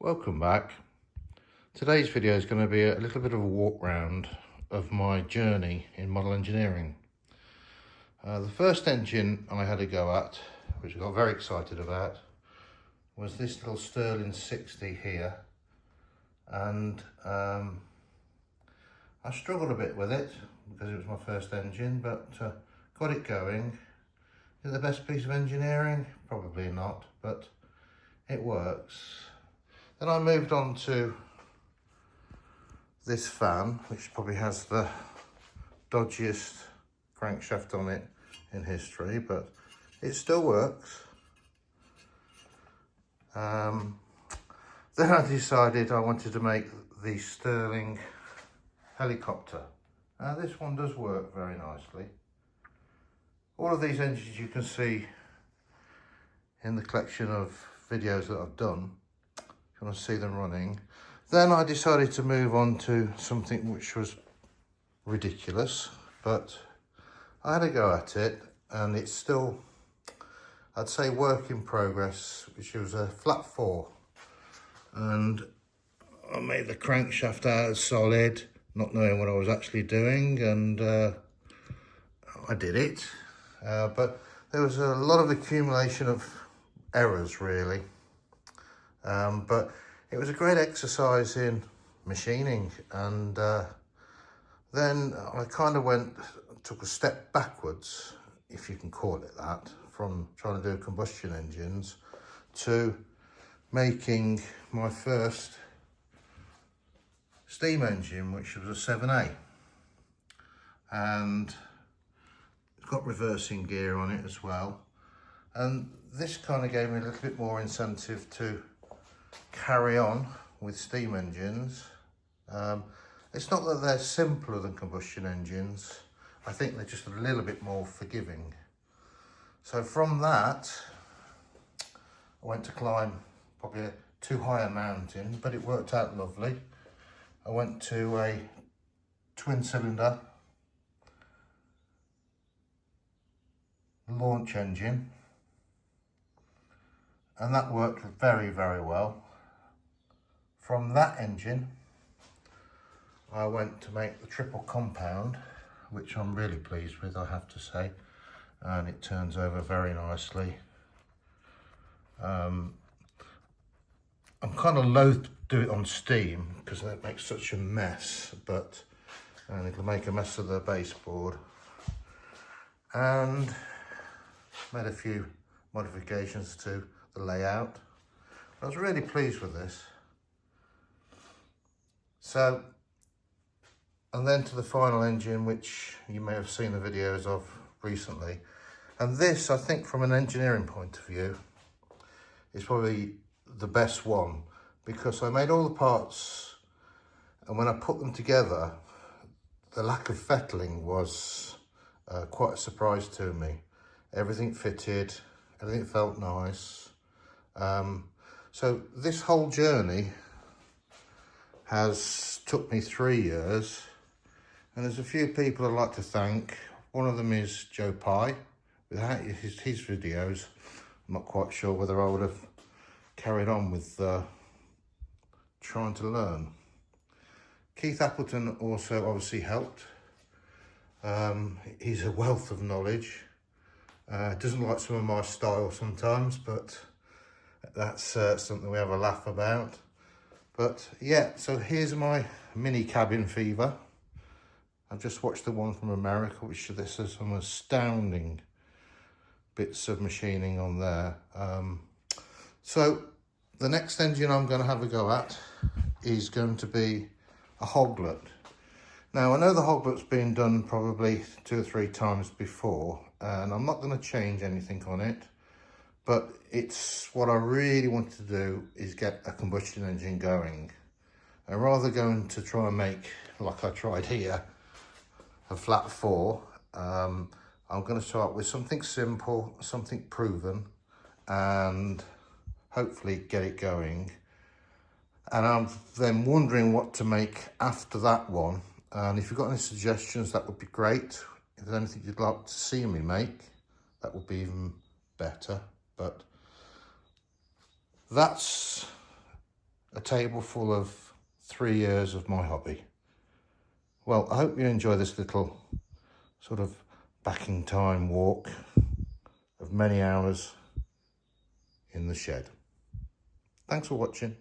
Welcome back. Today's video is going to be a little bit of a walk round of my journey in model engineering. The first engine I had a go at, which I got very excited about, was this little Stirling 60 here, and I struggled a bit with it because it was my first engine, but got it going. Is it the best piece of engineering? Probably not, but it works. Then I moved on to this fan, which probably has the dodgiest crankshaft on it in history, but it still works. Then I decided I wanted to make the Stirling helicopter. Now this one does work very nicely. All of these engines you can see in the collection of videos that I've done. You want to see them running. Then I decided to move on to something which was ridiculous, but I had a go at it, and it's still, I'd say, work in progress, which was a flat 4. And I made the crankshaft out of solid, not knowing what I was actually doing, and I did it. But there was a lot of accumulation of errors, really. But it was a great exercise in machining, and then I kind of took a step backwards, if you can call it that, from trying to do combustion engines to making my first steam engine, which was a 7A, and it's got reversing gear on it as well. And this kind of gave me a little bit more incentive to carry on with steam engines. It's not that they're simpler than combustion engines, I think they're just a little bit more forgiving. So from that, I went to climb probably a too high a mountain, but it worked out lovely. I went to a twin cylinder launch engine, and that worked very, very well. From that engine, I went to make the triple compound, which I'm really pleased with, I have to say, and it turns over very nicely. I'm kind of loath to do it on steam because that makes such a mess, and it'll make a mess of the baseboard. And made a few modifications to the layout. I was really pleased with this. So, and then to the final engine, which you may have seen the videos of recently. And this, I think, from an engineering point of view, is probably the best one, because I made all the parts, and when I put them together, the lack of fettling was quite a surprise to me. Everything fitted, everything felt nice. So this whole journey has took me 3 years, and there's a few people I'd like to thank. One of them is Joe Pye. Without his videos, I'm not quite sure whether I would have carried on with trying to learn. Keith Appleton also obviously helped. He's a wealth of knowledge. Doesn't like some of my style sometimes, but that's something we have a laugh about. But yeah, so here's my mini cabin fever. I've just watched the one from America, which there's some astounding bits of machining on there. So the next engine I'm going to have a go at is going to be a hoglet. Now I know the hoglet's been done probably 2 or 3 times before, and I'm not going to change anything on it, but it's what I really want to do is get a combustion engine going. And rather going to try and make, like I tried here, a flat 4, I'm going to start with something simple, something proven, and hopefully get it going. And I'm then wondering what to make after that one. And if you've got any suggestions, that would be great. If there's anything you'd like to see me make, that would be even better. But that's a table full of 3 years of my hobby. Well, I hope you enjoy this little sort of back in time walk of many hours in the shed. Thanks for watching.